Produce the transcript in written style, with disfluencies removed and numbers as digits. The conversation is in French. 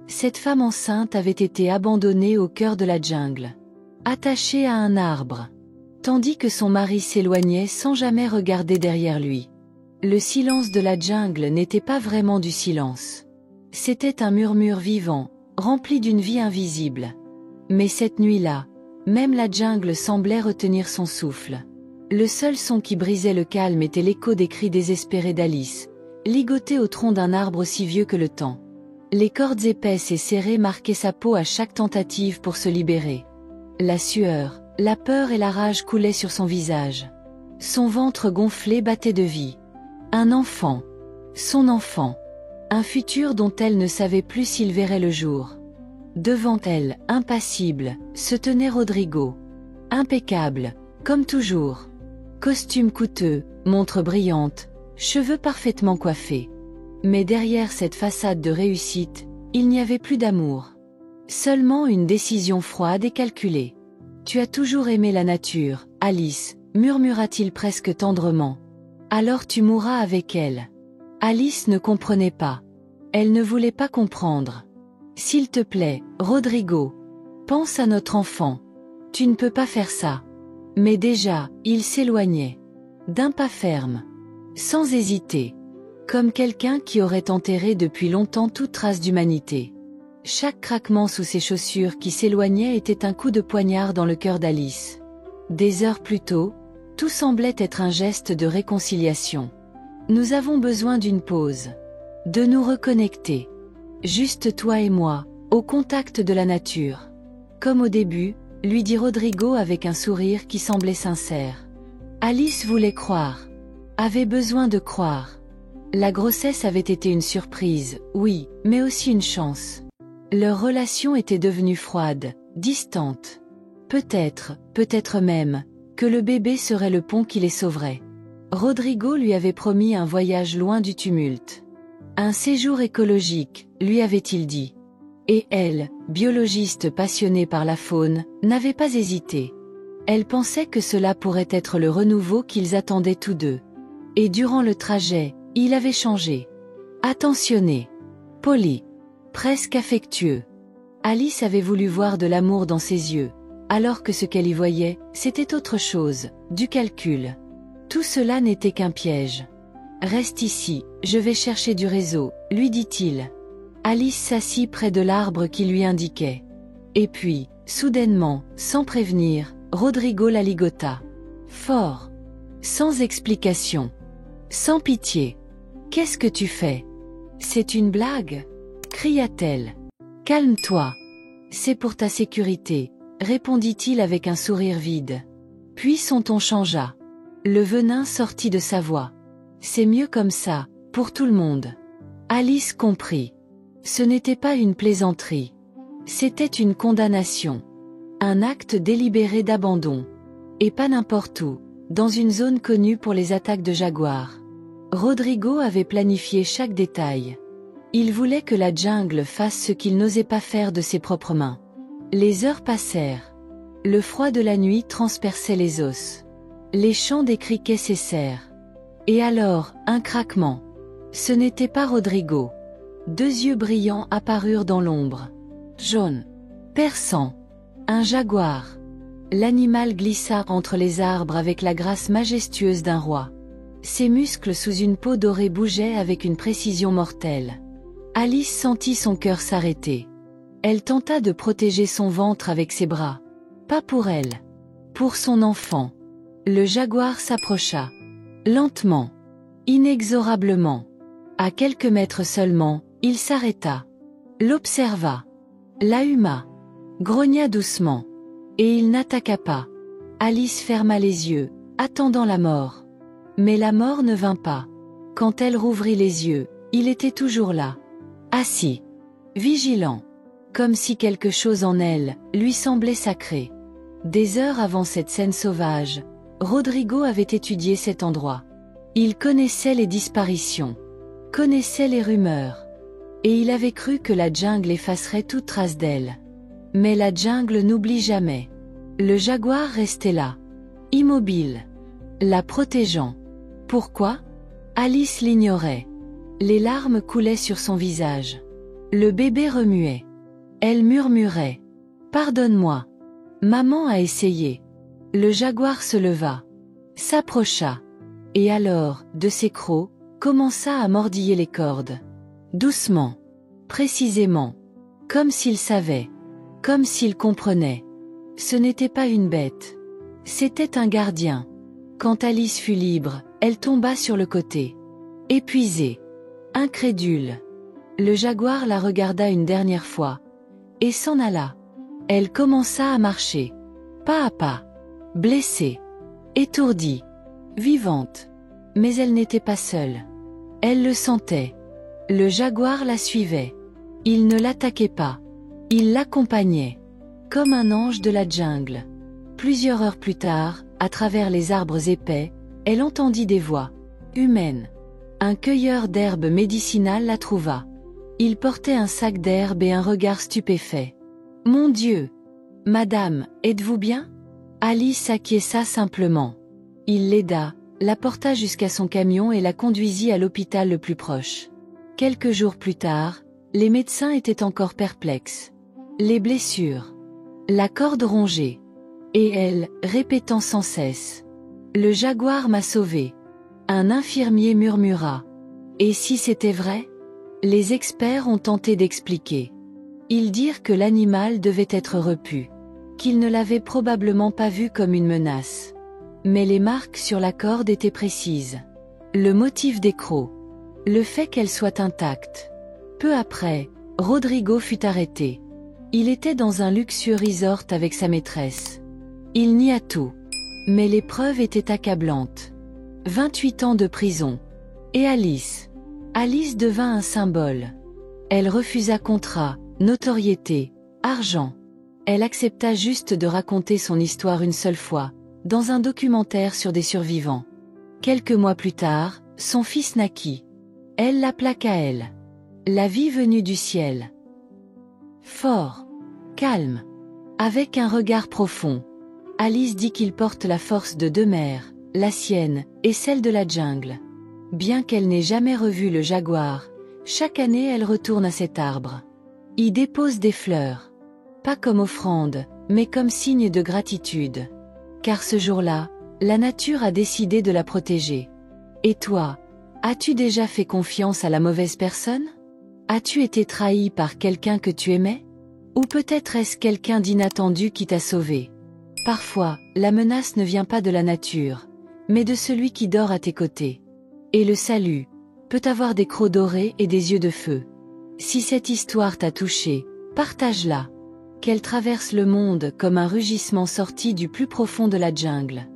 Cette femme enceinte avait été abandonnée au cœur de la jungle, attachée à un arbre, tandis que son mari s'éloignait sans jamais regarder derrière lui. Le silence de la jungle n'était pas vraiment du silence. C'était un murmure vivant, rempli d'une vie invisible. Mais cette nuit-là, même la jungle semblait retenir son souffle. Le seul son qui brisait le calme était l'écho des cris désespérés d'Alice, ligotée au tronc d'un arbre aussi vieux que le temps. Les cordes épaisses et serrées marquaient sa peau à chaque tentative pour se libérer. La sueur, la peur et la rage coulaient sur son visage. Son ventre gonflé battait de vie. Un enfant. Son enfant. Un futur dont elle ne savait plus s'il verrait le jour. Devant elle, impassible, se tenait Rodrigo. Impeccable, comme toujours. Costume coûteux, montre brillante, cheveux parfaitement coiffés. Mais derrière cette façade de réussite, il n'y avait plus d'amour. Seulement une décision froide et calculée. « Tu as toujours aimé la nature, Alice », murmura-t-il presque tendrement. « Alors tu mourras avec elle. » Alice ne comprenait pas. Elle ne voulait pas comprendre. « S'il te plaît, Rodrigo, pense à notre enfant. Tu ne peux pas faire ça. » Mais déjà, il s'éloignait. D'un pas ferme. Sans hésiter. Comme quelqu'un qui aurait enterré depuis longtemps toute trace d'humanité. Chaque craquement sous ses chaussures qui s'éloignait était un coup de poignard dans le cœur d'Alice. Des heures plus tôt, tout semblait être un geste de réconciliation. Nous avons besoin d'une pause. De nous reconnecter. Juste toi et moi, au contact de la nature. Comme au début, lui dit Rodrigo avec un sourire qui semblait sincère. Alice voulait croire. Avait besoin de croire. La grossesse avait été une surprise, oui, mais aussi une chance. Leur relation était devenue froide, distante. Peut-être même, que le bébé serait le pont qui les sauverait. Rodrigo lui avait promis un voyage loin du tumulte. Un séjour écologique, lui avait-il dit. Et elle, biologiste passionnée par la faune, n'avait pas hésité. Elle pensait que cela pourrait être le renouveau qu'ils attendaient tous deux. Et durant le trajet, il avait changé. Attentionné. Poli. Presque affectueux. Alice avait voulu voir de l'amour dans ses yeux, alors que ce qu'elle y voyait, c'était autre chose, du calcul. Tout cela n'était qu'un piège. « Reste ici, je vais chercher du réseau », lui dit-il. Alice s'assit près de l'arbre qui lui indiquait. Et puis, soudainement, sans prévenir, Rodrigo la ligota. Fort. Sans explication. Sans pitié. « Qu'est-ce que tu fais ? C'est une blague ? » cria-t-elle. « Calme-toi. C'est pour ta sécurité, » répondit-il avec un sourire vide. Puis son ton changea. Le venin sortit de sa voix. « C'est mieux comme ça, pour tout le monde. » Alice comprit. Ce n'était pas une plaisanterie. C'était une condamnation. Un acte délibéré d'abandon. Et pas n'importe où, dans une zone connue pour les attaques de jaguars. Rodrigo avait planifié chaque détail. Il voulait que la jungle fasse ce qu'il n'osait pas faire de ses propres mains. Les heures passèrent. Le froid de la nuit transperçait les os. Les chants des criquets cessèrent. Et alors, un craquement. Ce n'était pas Rodrigo. Deux yeux brillants apparurent dans l'ombre. Jaune. Perçant. Un jaguar. L'animal glissa entre les arbres avec la grâce majestueuse d'un roi. Ses muscles sous une peau dorée bougeaient avec une précision mortelle. Alice sentit son cœur s'arrêter. Elle tenta de protéger son ventre avec ses bras. Pas pour elle. Pour son enfant. Le jaguar s'approcha. Lentement. Inexorablement. À quelques mètres seulement, il s'arrêta. L'observa. La huma. Grogna doucement. Et il n'attaqua pas. Alice ferma les yeux, attendant la mort. Mais la mort ne vint pas. Quand elle rouvrit les yeux, il était toujours là. Assis. Vigilant. Comme si quelque chose en elle, lui semblait sacré. Des heures avant cette scène sauvage, Rodrigo avait étudié cet endroit. Il connaissait les disparitions. Connaissait les rumeurs. Et il avait cru que la jungle effacerait toute trace d'elle. Mais la jungle n'oublie jamais. Le jaguar restait là. Immobile. La protégeant. Pourquoi ? Alice l'ignorait. Les larmes coulaient sur son visage. Le bébé remuait. Elle murmurait. Pardonne-moi. Maman a essayé. Le jaguar se leva. S'approcha. Et alors, de ses crocs, commença à mordiller les cordes. Doucement. Précisément. Comme s'il savait. Comme s'il comprenait. Ce n'était pas une bête. C'était un gardien. Quand Alice fut libre, elle tomba sur le côté. Épuisée. Incrédule. Le jaguar la regarda une dernière fois. Et s'en alla. Elle commença à marcher. Pas à pas. Blessée. Étourdie. Vivante. Mais elle n'était pas seule. Elle le sentait. Le jaguar la suivait. Il ne l'attaquait pas. Il l'accompagnait. Comme un ange de la jungle. Plusieurs heures plus tard, à travers les arbres épais, elle entendit des voix. Humaines. Un cueilleur d'herbes médicinales la trouva. Il portait un sac d'herbe et un regard stupéfait. « Mon Dieu! Madame, êtes-vous bien ?» Alice acquiesça simplement. Il l'aida, la porta jusqu'à son camion et la conduisit à l'hôpital le plus proche. Quelques jours plus tard, les médecins étaient encore perplexes. Les blessures. La corde rongée. Et elle, répétant sans cesse. « Le jaguar m'a sauvée. » Un infirmier murmura. « Et si c'était vrai ?» Les experts ont tenté d'expliquer. Ils dirent que l'animal devait être repu. Qu'ils ne l'avaient probablement pas vu comme une menace. Mais les marques sur la corde étaient précises. Le motif des crocs. Le fait qu'elle soit intacte. Peu après, Rodrigo fut arrêté. Il était dans un luxueux resort avec sa maîtresse. Il nia tout. Mais les preuves étaient accablantes. 28 ans de prison. Et Alice. Alice devint un symbole. Elle refusa contrat, notoriété, argent. Elle accepta juste de raconter son histoire une seule fois, dans un documentaire sur des survivants. Quelques mois plus tard, son fils naquit. Elle l'appela Kael. La vie venue du ciel. Fort. Calme. Avec un regard profond. Alice dit qu'il porte la force de deux mères, la sienne, et celle de la jungle. Bien qu'elle n'ait jamais revu le jaguar, chaque année elle retourne à cet arbre. Y dépose des fleurs. Pas comme offrande, mais comme signe de gratitude. Car ce jour-là, la nature a décidé de la protéger. Et toi, as-tu déjà fait confiance à la mauvaise personne? As-tu été trahi par quelqu'un que tu aimais? Ou peut-être est-ce quelqu'un d'inattendu qui t'a sauvé? Parfois, la menace ne vient pas de la nature, mais de celui qui dort à tes côtés. Et le salut peut avoir des crocs dorés et des yeux de feu. Si cette histoire t'a touché, partage-la. Qu'elle traverse le monde comme un rugissement sorti du plus profond de la jungle.